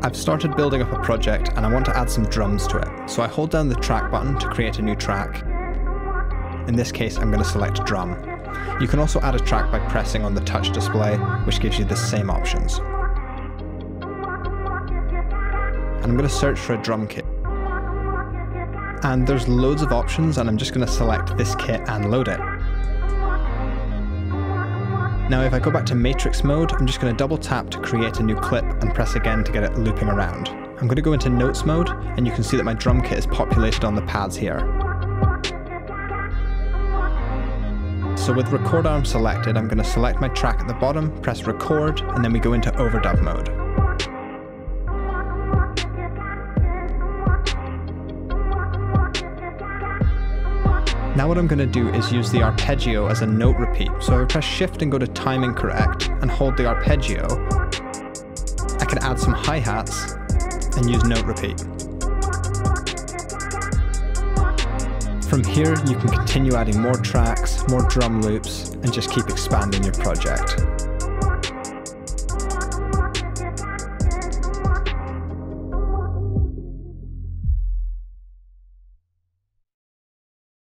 I've started building up a project and I want to add some drums to it, so I hold down the track button to create a new track. In this case, I'm going to select drum. You can also add a track by pressing on the touch display, which gives you the same options. And I'm going to search for a drum kit. And there's loads of options, and I'm just going to select this kit and load it. Now if I go back to matrix mode, I'm just going to double tap to create a new clip and press again to get it looping around. I'm going to go into notes mode, and you can see that my drum kit is populated on the pads here. So with record arm selected, I'm going to select my track at the bottom, press record, and then we go into overdub mode. Now what I'm going to do is use the arpeggio as a note repeat. So if I press shift and go to timing correct and hold the arpeggio, I can add some hi-hats and use note repeat. From here, you can continue adding more tracks, more drum loops, and just keep expanding your project.